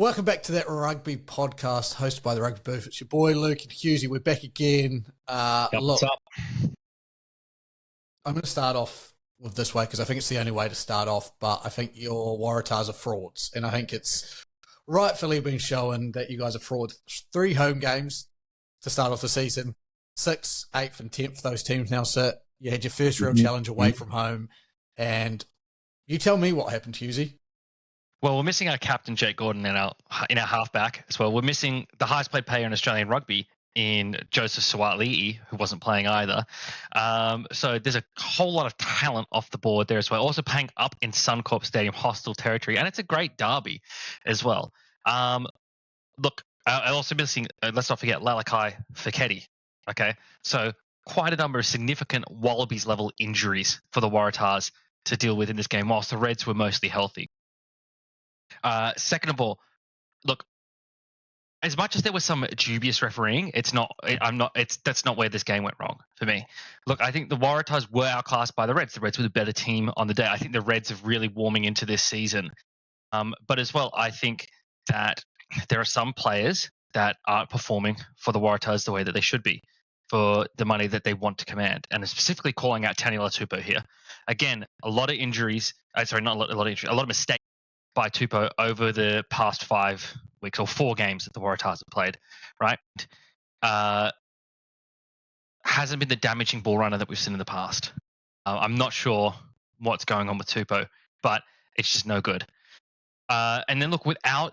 Welcome back to that rugby podcast hosted by the Rugby Booth. It's your boy Luke and Husey. We're back again. What's up? I'm going to start off with this way because I think it's the only way to start off, but I think your Waratahs are frauds, and I think it's rightfully been shown that you guys are frauds. 3 home games to start off the season. 6th, 8th and 10th, those teams now sit. You had your first real challenge away from home, and you tell me what happened, Husey. Well, we're missing our captain, Jake Gordon, in our halfback as well. We're missing the highest paid player in Australian rugby in Joseph Suaalii, who wasn't playing either. So there's a whole lot of talent off the board there as well. Also paying up in Suncorp Stadium, hostile territory, and it's a great derby as well. Look, I'm also missing, let's not forget, Lalakai Feketi. Okay, so quite a number of significant Wallabies-level injuries for the Waratahs to deal with in this game, whilst the Reds were mostly healthy. Second of all, look, as much as there was some dubious refereeing, that's not where this game went wrong for me. Look, I think the Waratahs were outclassed by the Reds. The Reds were the better team on the day. I think the Reds are really warming into this season. But as well, I think that there are some players that aren't performing for the Waratahs the way that they should be for the money that they want to command. And specifically calling out Tana Tupou here. Again, a lot of injuries. A lot of mistakes by Tupou over the past 5 weeks or 4 games that the Waratahs have played, right? Hasn't been the damaging ball runner that we've seen in the past. I'm not sure what's going on with Tupou, but it's just no good. And then look, I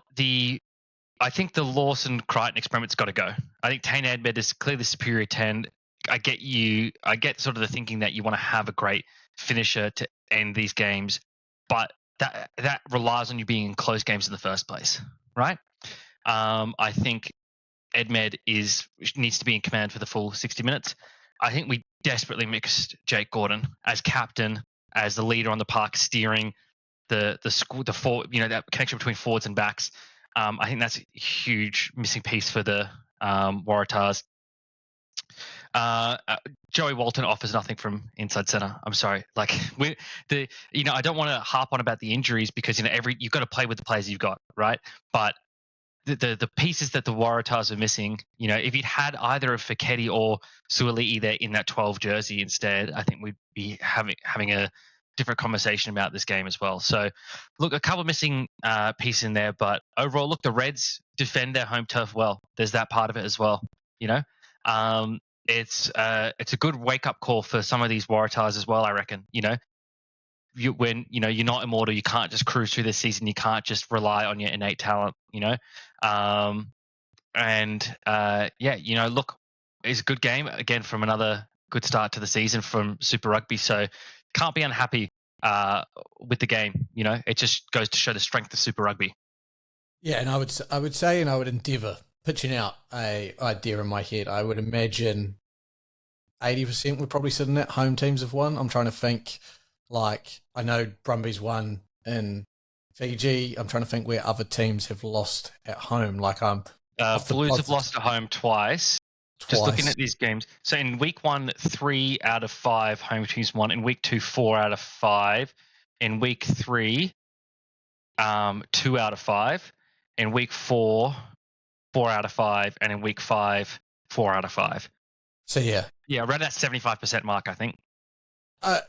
think the Lawson-Crichton experiment's got to go. I think Tane Edmed is clearly the superior 10. I get sort of the thinking that you want to have a great finisher to end these games, but that relies on you being in close games in the first place, right? I think Edmed needs to be in command for the full 60 minutes. I think we desperately mixed Jake Gordon as captain, as the leader on the park, steering the forward, that connection between forwards and backs. I think that's a huge missing piece for the Waratahs. Joey Walton offers nothing from inside center. I'm sorry. I don't want to harp on about the injuries because you've got to play with the players you've got, right? But the pieces that the Waratahs are missing, if you'd had either of Feketi or Suaalii there in that 12 jersey instead, I think we'd be having a different conversation about this game as well. So, look, a couple missing pieces in there, but overall, look, the Reds defend their home turf well. There's that part of it as well. It's a good wake up call for some of these Waratahs as well. I reckon. When you're not immortal, you can't just cruise through this season. You can't just rely on your innate talent. Look, it's a good game again from another good start to the season from Super Rugby. So can't be unhappy with the game. It just goes to show the strength of Super Rugby. Yeah, and I would say, and I would endeavour. Pitching out a idea in my head, I would imagine 80% would probably sit in that home teams have won. I'm trying to think, I know Brumbies won in Fiji. I'm trying to think where other teams have lost at home. Blues have lost at home twice. Just looking at these games. So in week 1, 3 out of 5 home teams won. In week 2, 4 out of 5. In week 3, 2 out of 5. In week 4, 4 out of 5, and in week 5, 4 out of 5. So yeah, around that 75% mark, I think.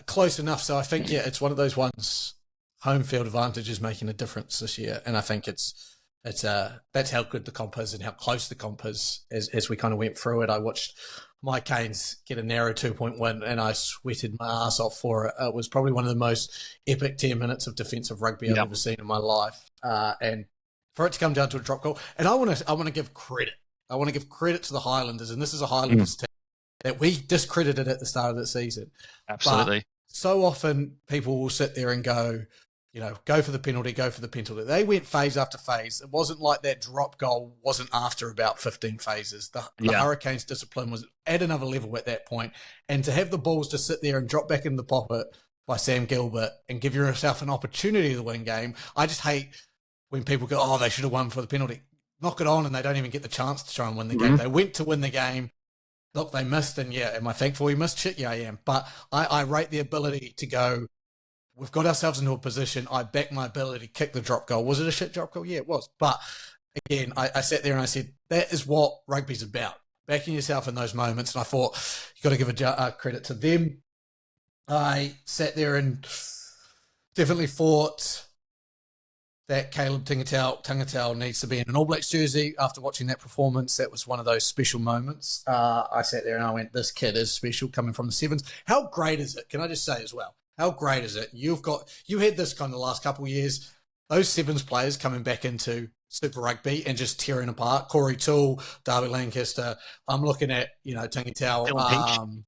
Close enough. So I think it's one of those ones. Home field advantage is making a difference this year, and I think that's how good the comp is and how close the comp is. As we kind of went through it, I watched Mike Caines get a narrow 2-point win, and I sweated my ass off for it. It was probably one of the most epic 10 minutes of defensive rugby I've ever seen in my life, and for it to come down to a drop goal. And I want to give credit. I want to give credit to the Highlanders, and this is a Highlanders team that we discredited at the start of the season. Absolutely. But so often people will sit there and go, go for the penalty, go for the penalty. They went phase after phase. It wasn't like that drop goal wasn't after about 15 phases. The Hurricanes' discipline was at another level at that point. And to have the balls to sit there and drop back in the pocket by Sam Gilbert and give yourself an opportunity to win game, I just hate when people go, they should have won for the penalty. Knock it on, and they don't even get the chance to try and win the game. They went to win the game. Look, they missed, and am I thankful we missed? Shit, yeah, I am. But I rate the ability to go, we've got ourselves into a position. I back my ability to kick the drop goal. Was it a shit drop goal? Yeah, it was. But again, I sat there and I said, that is what rugby's about. Backing yourself in those moments. And I thought, you've got to give a credit to them. I sat there and definitely thought that Caleb Tungatau needs to be in an All Blacks jersey. After watching that performance, that was one of those special moments. I sat there and I went, this kid is special coming from the Sevens. How great is it? Can I just say as well, how great is it? You had this kind of the last couple of years, those Sevens players coming back into Super Rugby and just tearing apart. Corey Toole, Darby Lancaster. I'm looking at, Tungatau,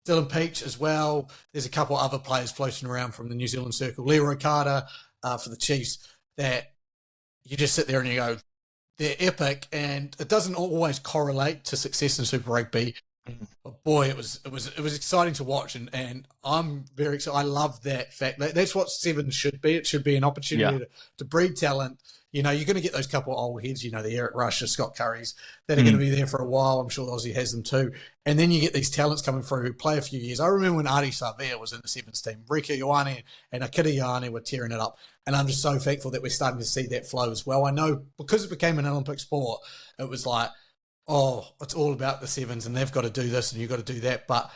Dylan Peach as well. There's a couple other players floating around from the New Zealand circle. Leroy Carter for the Chiefs, that you just sit there and you go, they're epic, and it doesn't always correlate to success in Super Rugby. But boy, it was exciting to watch, and I'm very excited. I love that fact. That's what Sevens should be. It should be an opportunity to breed talent. You're going to get those couple of old heads, the Eric Rusher, Scott Currys, that are going to be there for a while. I'm sure Aussie has them too. And then you get these talents coming through who play a few years. I remember when Adi Savea was in the Sevens team. Rico Ioane and Akira Ioane were tearing it up. And I'm just so thankful that we're starting to see that flow as well. I know because it became an Olympic sport, it was like, oh, it's all about the Sevens and they've got to do this and you've got to do that. But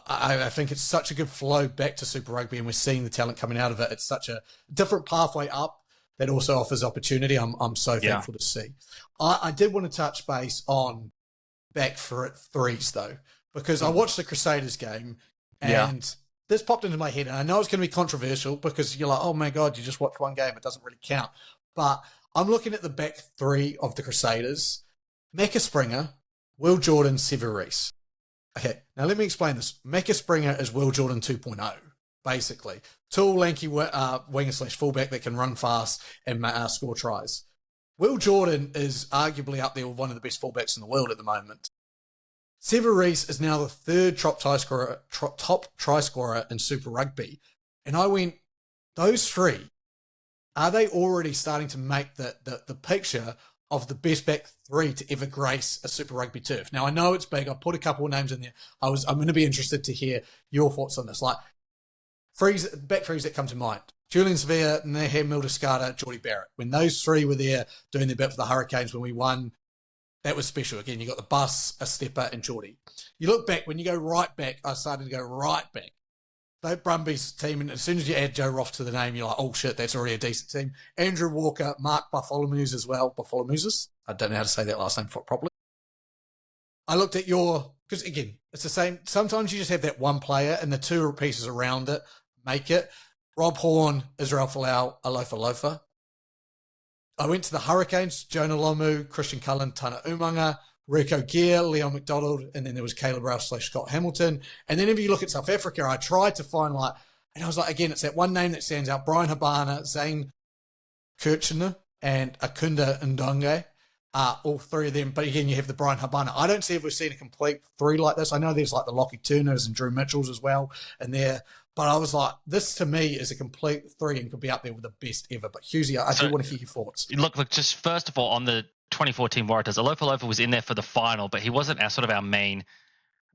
I think it's such a good flow back to Super Rugby, and we're seeing the talent coming out of it. It's such a different pathway up that also offers opportunity. I'm so thankful to see. I did want to touch base on back for it threes, though, because I watched the Crusaders game, and this popped into my head, and I know it's going to be controversial because you're like, oh, my God, you just watched one game. It doesn't really count. But I'm looking at the back three of the Crusaders: Macca Springer, Will Jordan, Sevu Reece. Okay, now let me explain this. Macca Springer is Will Jordan 2.0. Basically, tall, lanky winger/fullback that can run fast and score tries. Will Jordan is arguably up there with one of the best fullbacks in the world at the moment. Sevu Reece is now the third top try scorer in Super Rugby. And I went, those three, are they already starting to make the picture of the best back three to ever grace a Super Rugby turf? Now, I know it's big. I put a couple of names in there. I'm going to be interested to hear your thoughts on this. Like, back threes that come to mind: Julian, Savea, Nehe, Milner-Skudder, Jordie, Barrett. When those three were there doing their bit for the Hurricanes when we won, that was special. Again, you got the bus, a stepper, and Jordie. You look back, when you go right back, I started to go right back. That Brumbies team, and as soon as you add Joe Roff to the name, you're like, oh shit, that's already a decent team. Andrew Walker, Mark Bartholomeusz as well. Bartholomeusz? I don't know how to say that last name properly. I looked at because again, it's the same. Sometimes you just have that one player and the two pieces around it make it. Rob Horne, Israel Folau, Alofa. I went to the Hurricanes: Jonah, Lomu, Christian Cullen, Tana, Umaga, Rico, Leon MacDonald, and then there was Caleb Rouse/Scott Hamilton. And then if you look at South Africa, I tried to find and I was like, again, it's that one name that stands out: Bryan, Habana, Zane, Kirchner, and Akona Ndungane. All three of them. But again, you have the Bryan, Habana. I don't see if we've seen a complete three like this. I know there's the Lockie Turners and Drew Mitchells as well in there. But I was like, this to me is a complete three and could be up there with the best ever. But Hughesy, I do want to hear your thoughts. Look, just first of all, on the 2014 Waratahs, Alofa was in there for the final, but he wasn't our main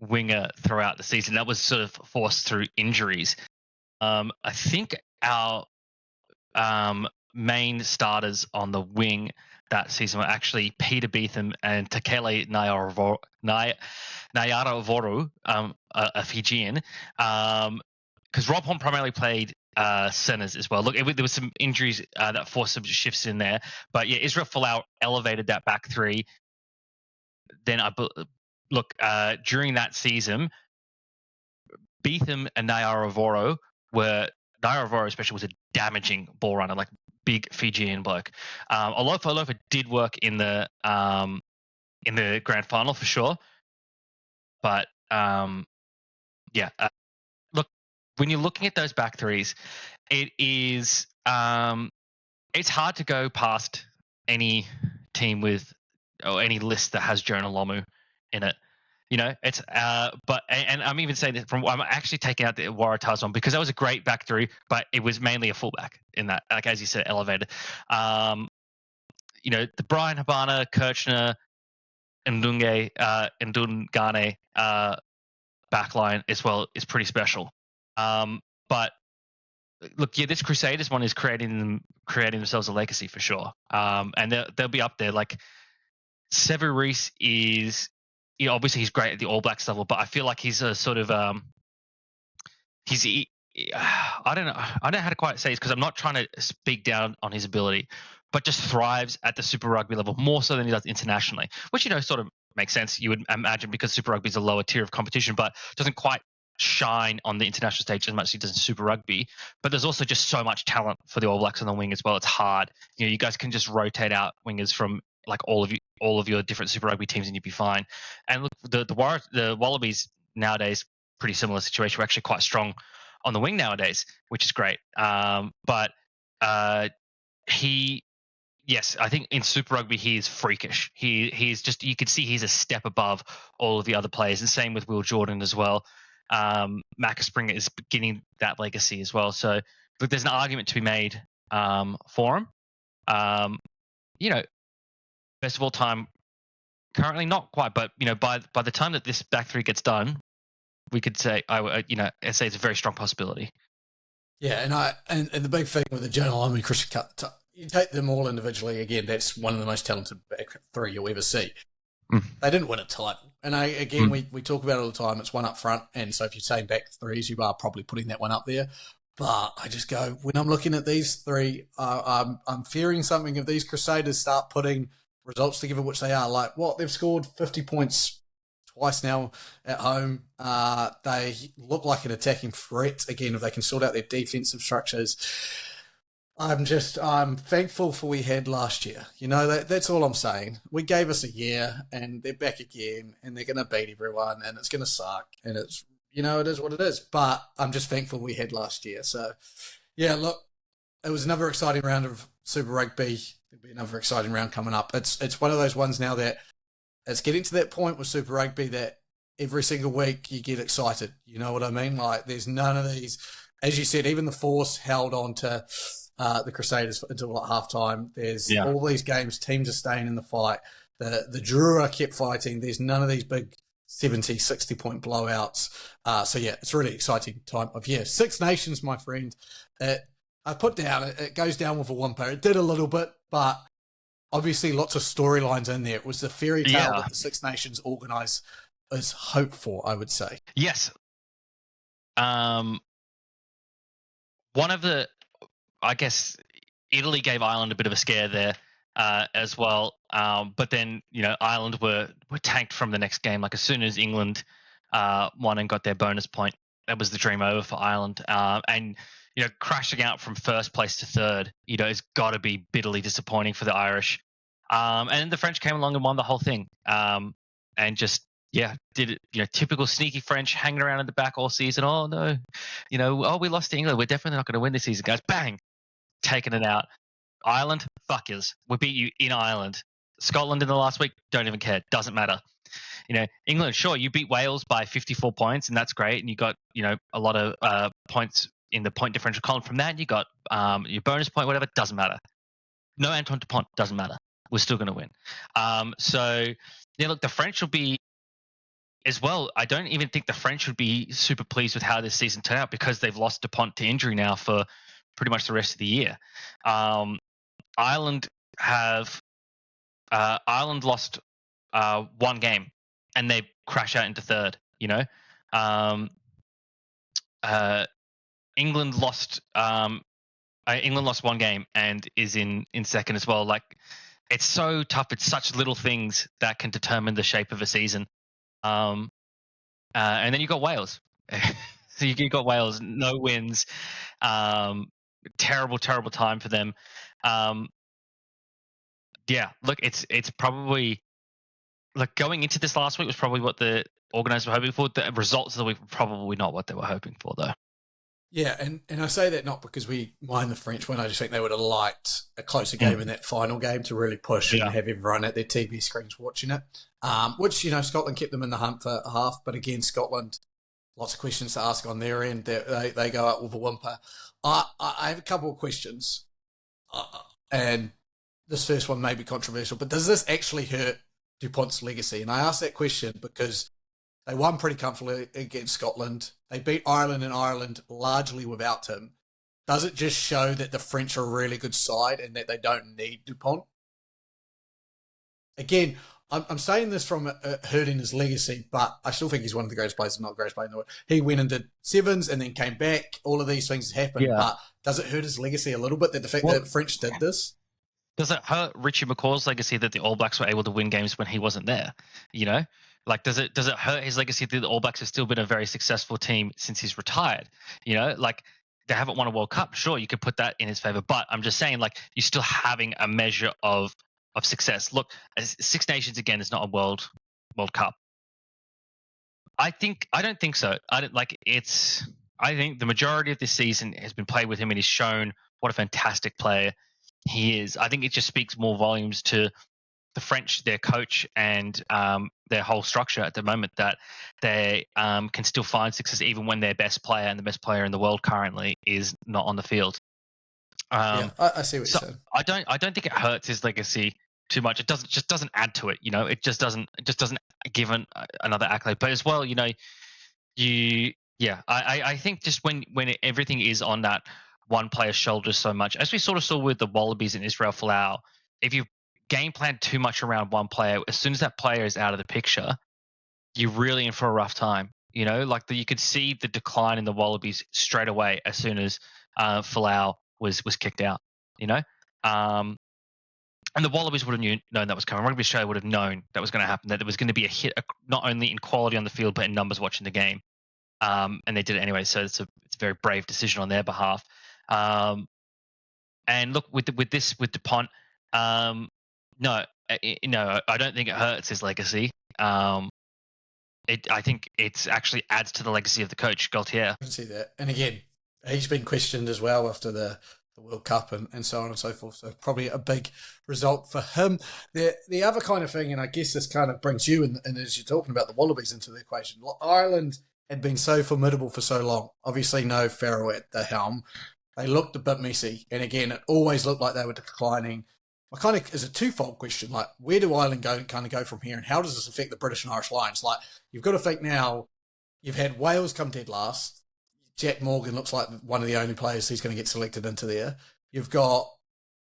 winger throughout the season. That was sort of forced through injuries. I think our main starters on the wing that season were actually Peter Beetham and Takele Nayaravoru, a Fijian. Because Rob Horne primarily played centers as well. Look, there was some injuries that forced some shifts in there. But yeah, Israel Folau elevated that back three. Then during that season, Beetham and Nayaravoru especially was a damaging ball runner, like big Fijian bloke. Alofa did work in the grand final for sure. But look, when you're looking at those back threes, it is it's hard to go past any team or any list that has Jonah Lomu in it. It's but I'm even saying this I'm actually taking out the Waratahs one because that was a great back three, but it was mainly a fullback in that, like as you said, elevated. The Bryan, Habana, Kirchner, Ndungane backline as well is pretty special. But look, yeah, this Crusaders one is creating themselves a legacy for sure. And they'll be up there. Like Sevu Reece is, obviously he's great at the All Blacks level, but I feel like he's a sort of I don't know how to quite say this because I'm not trying to speak down on his ability, but just thrives at the Super Rugby level more so than he does internationally, which sort of makes sense. You would imagine because Super Rugby is a lower tier of competition, but doesn't quite shine on the international stage as much as he does in Super Rugby. But there's also just so much talent for the All Blacks on the wing as well. It's hard. You guys can just rotate out wingers from like all of your different Super Rugby teams and you'd be fine. And look, the Wallabies nowadays, pretty similar situation. We're actually quite strong on the wing nowadays, which is great. But yes, I think in Super Rugby he is freakish. He's just, you can see he's a step above all of the other players, and same with Will Jordan as well. Macca Springer is beginning that legacy as well. So look, there's an argument to be made for him. Best of all time, currently not quite, but by the time that this back three gets done, we could say I'd say it's a very strong possibility. Yeah, and the big thing with the Jonah, Lomu, Christian Cut, you take them all individually. Again, that's one of the most talented back three you'll ever see. They didn't win a title, and we talk about it all the time. It's one up front, and so if you're saying back threes, you are probably putting that one up there. But I just go, when I'm looking at these three, I'm fearing something if these Crusaders start putting results together, which they are. Like they've scored 50 points twice now at home. They look like an attacking threat again if they can sort out their defensive structures. I'm thankful for we had last year. That's all I'm saying. We gave us a year, and they're back again, and they're going to beat everyone, and it's going to suck, and it's it is what it is. But I'm just thankful we had last year. So, yeah, look, it was another exciting round of Super Rugby. There'll be another exciting round coming up. It's one of those ones now that it's getting to that point with Super Rugby that every single week you get excited. You know what I mean? Like, there's none of these. As you said, even the Force held on to the Crusaders until like halftime. There's all these games, teams are staying in the fight. The Drua kept fighting. There's none of these big 70, 60-point blowouts. So, yeah, it's a really exciting time of year. Six Nations, my friend. I put down, it goes down with a whimper. It did a little bit, but obviously lots of storylines in there. It was the fairy tale that the Six Nations organise is hope for, I would say. Yes. One of the, I guess, Italy gave Ireland a bit of a scare there as well. But then, Ireland were tanked from the next game. Like as soon as England won and got their bonus point, that was the dream over for Ireland. And crashing out from first place to third, has got to be bitterly disappointing for the Irish. And then the French came along and won the whole thing. And just, did it, typical sneaky French hanging around in the back all season. Oh, no, we lost to England. We're definitely not going to win this season, guys. Bang, taking it out. Ireland, fuck yous. We beat you in Ireland. Scotland in the last week, don't even care. Doesn't matter. England, sure, you beat Wales by 54 points, and that's great. And you got, a lot of points in the point differential column from that. You got your bonus point, whatever. Doesn't matter. No Antione DuPont, doesn't matter. We're still going to win. Look, the French will be as well. I don't even think the French would be super pleased with how this season turned out because they've lost DuPont to injury now for pretty much the rest of the year. Ireland lost one game and they crash out into third. England lost one game and is in second as well. Like, it's so tough. It's such little things that can determine the shape of a season. And then you got Wales. So you got Wales, no wins. Terrible time for them. Look, it's probably, like, going into this last week was probably what the organisers were hoping for. The results of the week were probably not what they were hoping for, though. Yeah, and I say that not because we mind the French win. I just think they would have liked a closer game in that final game to really push and have everyone at their TV screens watching it. Which, Scotland kept them in the hunt for a half. But again, Scotland, lots of questions to ask on their end. They go out with a whimper. I have a couple of questions. And this first one may be controversial, but does this actually hurt DuPont's legacy? And I ask that question because they won pretty comfortably against Scotland. They beat Ireland in Ireland largely without him. does it just show that the French are a really good side and that they don't need DuPont? Again, I'm saying this from hurting his legacy, but I still think he's one of the greatest players, not the greatest player in the world. He went and did sevens and then came back. All of these things happened, but does it hurt his legacy a little bit that the fact that French did this? Does it hurt Richie McCaw's legacy that the All Blacks were able to win games when he wasn't there? You know, like does it hurt his legacy that the All Blacks have still been a very successful team since he's retired? You know, like they haven't won a World Cup. Sure, you could put that in his favor, but I'm just saying, like you're still having a measure of success. Look, Six Nations again is not a World Cup. I don't think so. I think the majority of this season has been played with him, and he's shown what a fantastic player he is. I think it just speaks more volumes to the French, their coach, and their whole structure at the moment that they can still find success even when their best player and the best player in the world currently is not on the field. I see what you're saying. I don't think it hurts his legacy too much. It doesn't add to it. You know, it just doesn't give another accolade. But as well, you know, I think just when everything is on that one player's shoulders so much, as we sort of saw with the Wallabies and Israel Folau, if you game plan too much around one player, as soon as that player is out of the picture, you're really in for a rough time. You know, like you could see the decline in the Wallabies straight away as soon as Folau was kicked out. You know, and the Wallabies would have known that was coming. Rugby Australia would have known that was going to happen, that there was going to be a hit, not only in quality on the field, but in numbers watching the game. And they did it anyway, so it's a very brave decision on their behalf. And look, with DuPont, no, I don't think it hurts his legacy. I think it actually adds to the legacy of the coach, Gaultier. I can see that. And again, he's been questioned as well after the World Cup and so on and so forth. So probably a big result for him. The other kind of thing, and I guess this kind of brings you, and as you're talking about the Wallabies into the equation, Ireland had been so formidable for so long. Obviously, no Farrell at the helm. They looked a bit messy. And again, it always looked like they were declining. I kind of is a twofold question. Like, where do Ireland go from here? And how does this affect the British and Irish Lions? Like, you've got to think now, you've had Wales come dead last. Jack Morgan looks like one of the only players who's going to get selected into there. You've got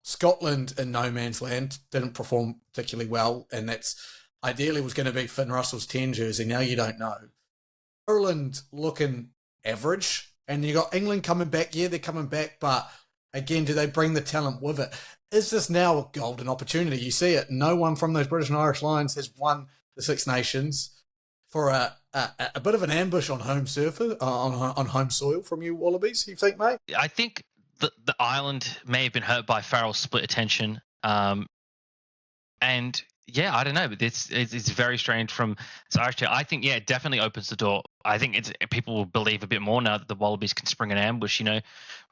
Scotland in no man's land, didn't perform particularly well, and that's ideally was going to be Finn Russell's 10 jersey. Now you don't know. Ireland looking average, and you got England coming back. Yeah, they're coming back, but again, do they bring the talent with it? Is this now a golden opportunity? You see it. No one from those British and Irish Lions has won the Six Nations for a bit of an ambush on home surface, on home soil from you Wallabies, you think, mate? I think the Ireland may have been hurt by Farrell's split attention. And yeah, I don't know, but it's very strange from Irish. I think, yeah, it definitely opens the door. I think people will believe a bit more now that the Wallabies can spring an ambush. You know,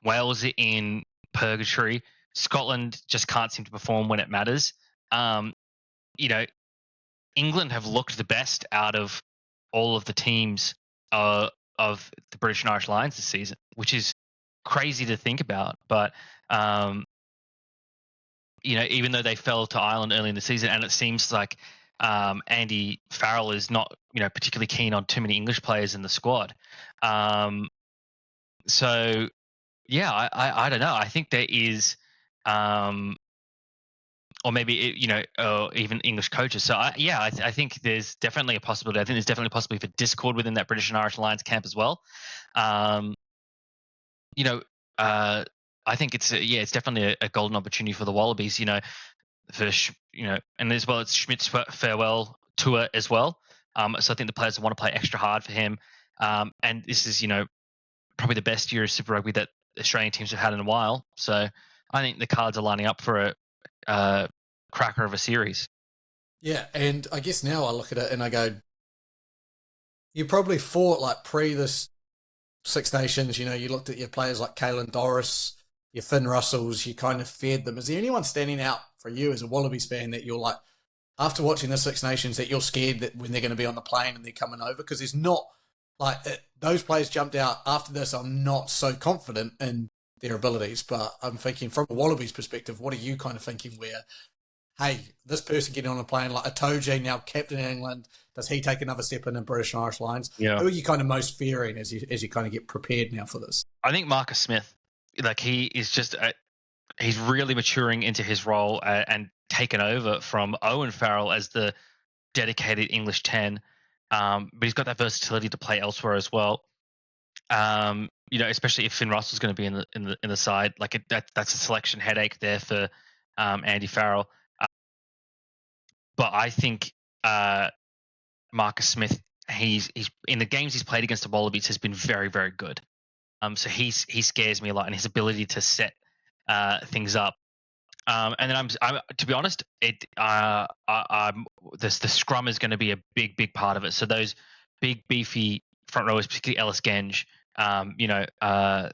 Wales are in purgatory. Scotland just can't seem to perform when it matters. You know, England have looked the best out of all of the teams of the British and Irish Lions this season, which is crazy to think about. But, you know, even though they fell to Ireland early in the season, and it seems like Andy Farrell is not, you know, particularly keen on too many English players in the squad. So, yeah, I don't know. I think there is, or maybe, you know, even English coaches. So, I think there's definitely a possibility. I think there's definitely a possibility for discord within that British and Irish Lions camp as well. You know, I think it's definitely a golden opportunity for the Wallabies. You know, and as well, it's Schmidt's farewell tour as well. So I think the players want to play extra hard for him. And this is, you know, probably the best year of Super Rugby that Australian teams have had in a while. So I think the cards are lining up for a cracker of a series. Yeah, and I guess now I look at it and I go, you probably fought like pre this Six Nations, you know, you looked at your players like Caelan Doris, your Finn Russells, you kind of feared them. Is there anyone standing out for you as a Wallabies fan that you're like, after watching the Six Nations, that you're scared that when they're going to be on the plane and they're coming over? Because there's not, like, those players jumped out after this. I'm not so confident in their abilities, but I'm thinking from a Wallabies perspective, what are you kind of thinking where, hey, this person getting on a plane, like Atoje, now captain of England, does he take another step in the British and Irish Lions? Yeah. Who are you kind of most fearing as you kind of get prepared now for this? I think Marcus Smith. like he is just he's really maturing into his role and taken over from Owen Farrell as the dedicated English 10. But he's got that versatility to play elsewhere as well. Especially if Finn Russell's going to be in the side, like that's a selection headache there for Andy Farrell. But I think Marcus Smith, he's in the games he's played against the Wallabies has been very, very good. So he scares me a lot, and his ability to set things up. And then I'm to be honest, the scrum is going to be a big part of it. So those big beefy front rowers, particularly Ellis Genge, I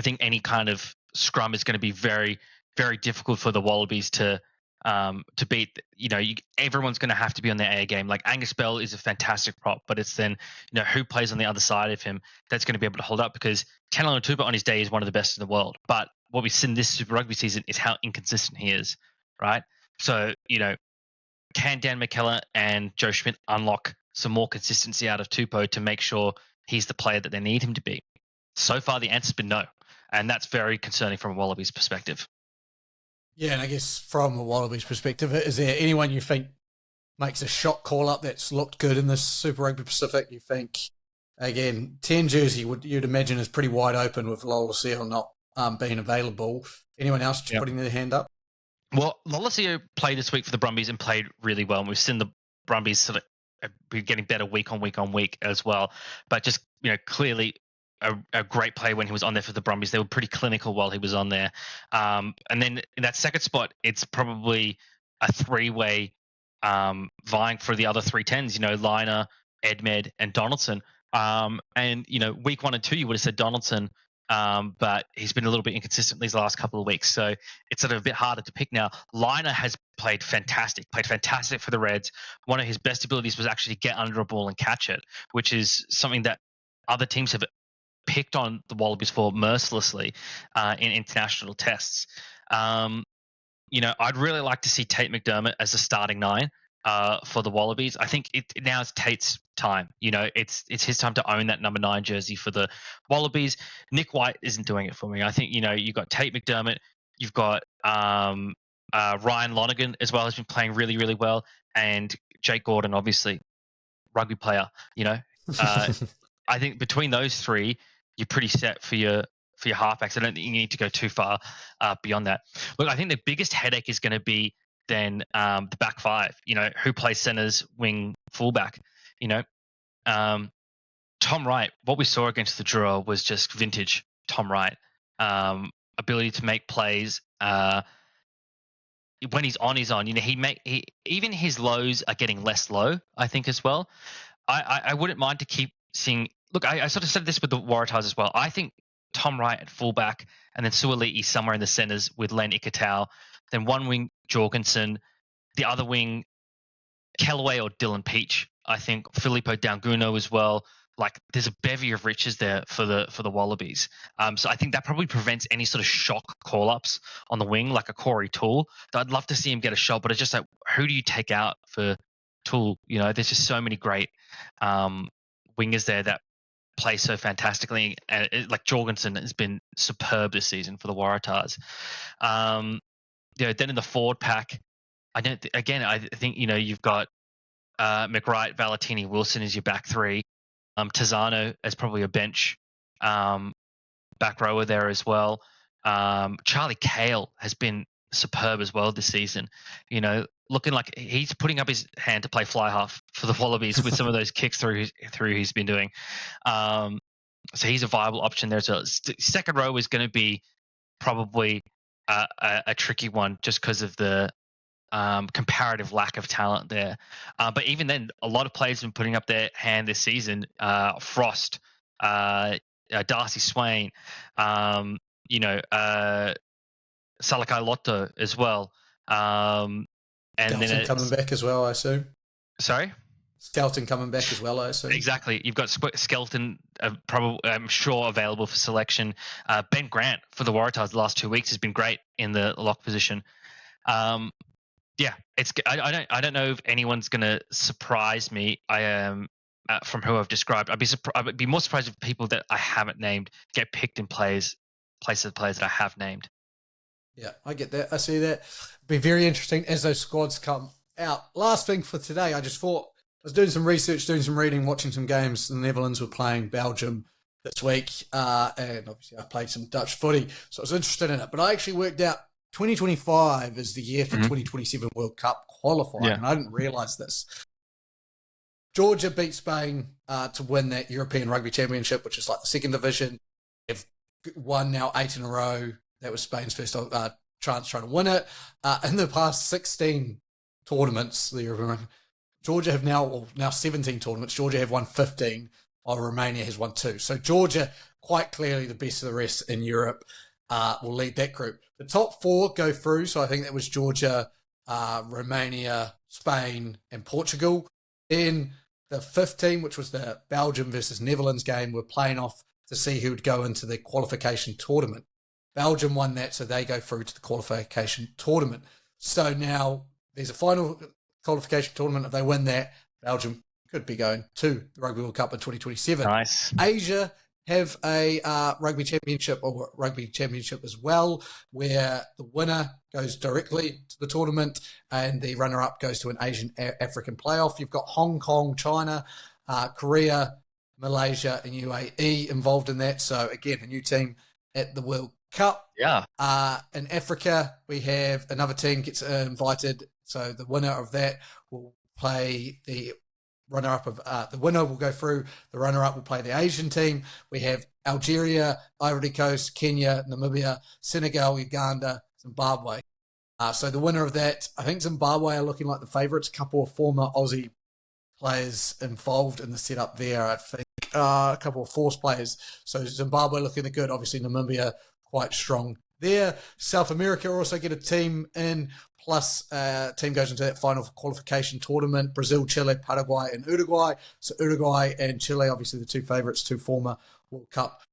think any kind of scrum is going to be very, very difficult for the Wallabies to beat. Everyone's going to have to be on their A game. Like Angus Bell is a fantastic prop, but it's then who plays on the other side of him that's going to be able to hold up, because Tana Tupa on his day is one of the best in the world. But what we've seen this Super Rugby season is how inconsistent he is, right? So can Dan McKellar and Joe Schmidt unlock some more consistency out of Tupou to make sure he's the player that they need him to be? So far, the answer's been no. And that's very concerning from a Wallabies perspective. Yeah, and I guess from a Wallabies perspective, is there anyone you think makes a shot call-up that's looked good in this Super Rugby Pacific? You think, again, 10 jersey, you'd imagine is pretty wide open with Lolosio not being available. Anyone else just putting their hand up? Well, Lolosio played this week for the Brumbies and played really well. And we've seen the Brumbies sort of be getting better week on week as well. But just, clearly a great play when he was on there for the Brumbies. They were pretty clinical while he was on there. And then in that second spot, it's probably a three-way vying for the other 310s, Liner, Edmed, and Donaldson. Week 1 and 2, you would have said Donaldson, but he's been a little bit inconsistent these last couple of weeks. So it's sort of a bit harder to pick now. Liner has played fantastic for the Reds. One of his best abilities was actually get under a ball and catch it, which is something that other teams have picked on the Wallabies for mercilessly in international tests. I'd really like to see Tate McDermott as a starting 9 for the Wallabies. I think now it's Tate's time. It's his time to own that number 9 jersey for the Wallabies. Nick White isn't doing it for me. I think you've got Tate McDermott, you've got Ryan Lonergan as well, has been playing really, really well, and Jake Gordon, obviously, rugby player. I think between those three, you're pretty set for your halfbacks. I don't think you need to go too far beyond that. Look, I think the biggest headache is going to be then the back five. Who plays centers, wing, fullback. Tom Wright. What we saw against the Drua was just vintage Tom Wright. Ability to make plays. When he's on, he's on. Even his lows are getting less low, I think, as well. I wouldn't mind to keep seeing. Look, I sort of said this with the Waratahs as well. I think Tom Wright at fullback, and then Suoli'i somewhere in the centres with Len Ikitau. Then one wing Jorgensen, the other wing Kellaway or Dylan Peach. I think Filippo Danguno as well. Like there's a bevy of riches there for the Wallabies. So I think that probably prevents any sort of shock call-ups on the wing, like a Corey Toole. I'd love to see him get a shot, but it's just like, who do you take out for Toole? There's just so many great wingers there that play so fantastically, and like Jorgensen has been superb this season for the Waratahs. Then in the forward pack, I think you've got McWright, Valentini, Wilson as your back three. Tizano as probably a bench back rower there as well. Charlie Cale has been superb as well this season. Looking like he's putting up his hand to play fly half for the Wallabies with some of those kicks through he's been doing. So he's a viable option there. So second row is going to be probably a tricky one just because of the comparative lack of talent there. But even then, a lot of players have been putting up their hand this season. Frost, Darcy Swain, Salakai Lotto as well. And Skelton then coming back as well, I assume. Sorry? Skelton coming back as well, I assume. Exactly. You've got Skelton, probably I'm sure available for selection. Ben Grant for the Waratahs the last 2 weeks has been great in the lock position. It's. I don't know if anyone's going to surprise me. I am from who I've described. I'd be more surprised if people that I haven't named get picked in plays place of players that I have named. Yeah, I get that. I see that. It'll be very interesting as those squads come out. Last thing for today, I just thought I was doing some research, doing some reading, watching some games. The Netherlands were playing Belgium this week, and obviously I played some Dutch footy, so I was interested in it. But I actually worked out 2025 is the year for 2027 World Cup qualifying, and I didn't realise this. Georgia beat Spain to win that European Rugby Championship, which is like the second division. They've won now 8 in a row. That was Spain's first chance trying to win it. In the past 16 tournaments, Georgia have now 17 tournaments. Georgia have won 15, while Romania has won 2. So Georgia, quite clearly the best of the rest in Europe, will lead that group. The top 4 go through. So I think that was Georgia, Romania, Spain, and Portugal. Then the 5th team, which was the Belgium versus Netherlands game, were playing off to see who would go into the qualification tournament. Belgium won that, so they go through to the qualification tournament. So now there's a final qualification tournament. If they win that, Belgium could be going to the Rugby World Cup in 2027. Nice. Asia have a rugby championship as well, where the winner goes directly to the tournament and the runner-up goes to an Asian African playoff. You've got Hong Kong, China, Korea, Malaysia, and UAE involved in that. So again, a new team at the World Cup. Yeah. In Africa, we have another team gets invited. So the winner of that will play the runner-up of the winner will go through. The runner-up will play the Asian team. We have Algeria, Ivory Coast, Kenya, Namibia, Senegal, Uganda, Zimbabwe. So the winner of that, I think Zimbabwe are looking like the favourites. A couple of former Aussie players involved in the setup there. I think a couple of force players. So Zimbabwe looking good. Obviously Namibia quite strong there. South America also get a team in, plus team goes into that final qualification tournament. Brazil, Chile, Paraguay, and Uruguay. So Uruguay and Chile, obviously the 2 favourites, 2 former World Cup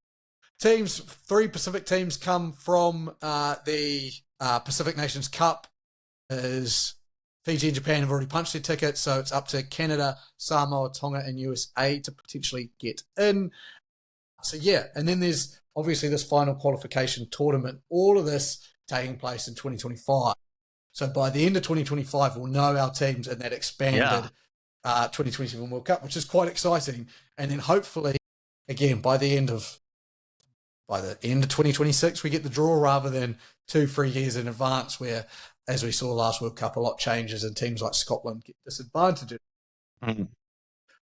teams. 3 Pacific teams come from the Pacific Nations Cup. As Fiji and Japan have already punched their tickets, so it's up to Canada, Samoa, Tonga, and USA to potentially get in. So yeah, and then there's obviously this final qualification tournament. All of this taking place in 2025. So by the end of 2025, we'll know our teams in that expanded 2027 World Cup, which is quite exciting. And then hopefully, again, by the end of 2026, we get the draw rather than 2-3 years in advance, where, as we saw last World Cup, a lot changes and teams like Scotland get disadvantaged. Mm.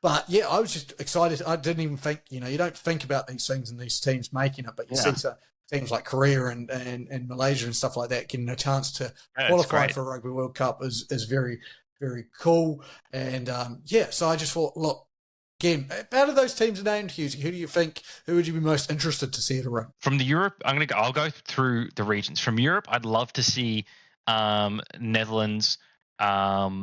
But yeah, I was just excited. I didn't even think, you don't think about these things and these teams making it, but you see teams like Korea and Malaysia and stuff like that getting a chance to qualify for a Rugby World Cup is very, very cool. And so I just thought, look, again, out of those teams named, Hughes, who would you be most interested to see at a run? From the Europe, I'll go through the regions. From Europe, I'd love to see Netherlands get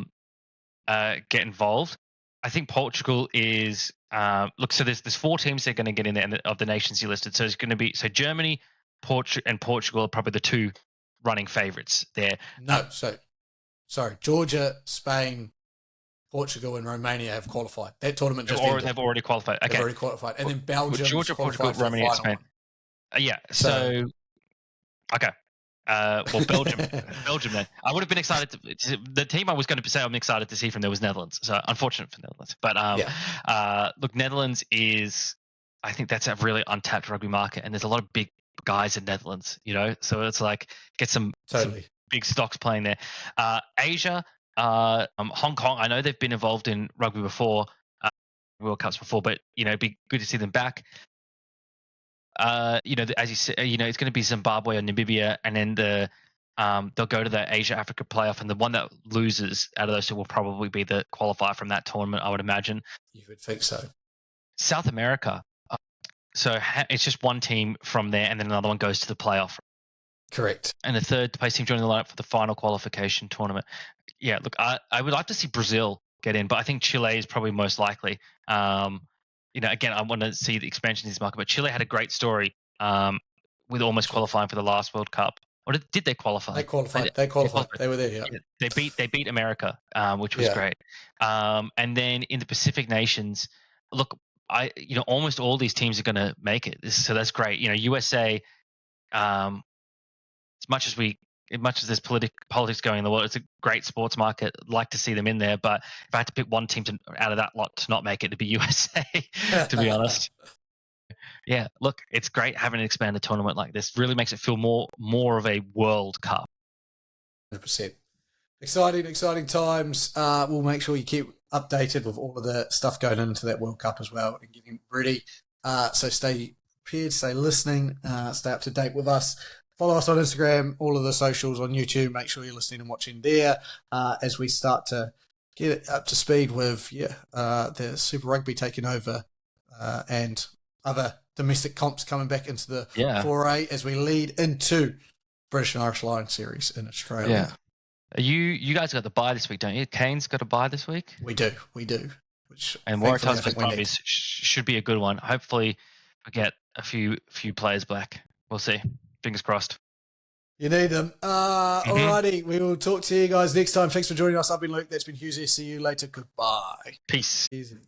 involved. I think Portugal is so there's 4 teams that are going to get in there of the nations you listed. So it's going to be Germany, Portugal are probably the 2 running favourites there. No, sorry, Georgia, Spain, Portugal, and Romania have qualified. That tournament just ended. They've already qualified. Okay, they've already qualified, and then Belgium, Georgia, Portugal, Romania, Spain. So okay. Belgium then. I would have been excited the team I was going to say I'm excited to see from there was Netherlands. So unfortunate for Netherlands. But look, Netherlands is, I think that's a really untapped rugby market, and there's a lot of big guys in Netherlands, so it's like get some big stocks playing there. Asia, Hong Kong, I know they've been involved in rugby before, World Cups before, but it'd be good to see them back. As you said, it's going to be Zimbabwe or Namibia, and then they'll go to the Asia Africa playoff, and the one that loses out of those 2 will probably be the qualifier from that tournament, I would imagine. You would think so. South America, so it's just 1 team from there, and then another one goes to the playoff. Correct. And the 3rd place team joining the lineup for the final qualification tournament. Yeah, look, I would like to see Brazil get in, but I think Chile is probably most likely. Again, I want to see the expansion in this market, but Chile had a great story with almost qualifying for the last World Cup. Or did they qualify? They qualified. They qualified. They were there, yeah. They beat America, which was great. And then in the Pacific nations, look, almost all these teams are going to make it. So that's great. USA as much as there's politics going in the world, it's a great sports market. I'd like to see them in there, but if I had to pick one team out of that lot to not make it, it'd be USA, to be honest. Yeah, look, it's great having an expanded tournament like this. Really makes it feel more of a World Cup. 100%. Exciting times. We'll make sure you keep updated with all of the stuff going into that World Cup as well and getting ready. So stay prepared, stay listening, stay up to date with us. Follow us on Instagram, all of the socials on YouTube. Make sure you're listening and watching there as we start to get it up to speed with the Super Rugby taking over and other domestic comps coming back into the foray as we lead into British and Irish Lions series in Australia. Yeah. You guys got the bye this week, don't you? Kane's got a bye this week? We do. And Waratahs versus Brumbies should be a good one. Hopefully we get a few players back. We'll see. Fingers crossed. You need them. Alrighty, we will talk to you guys next time. Thanks for joining us. I've been Luke. That's been Hughes. See you later. Goodbye. Peace. Easy.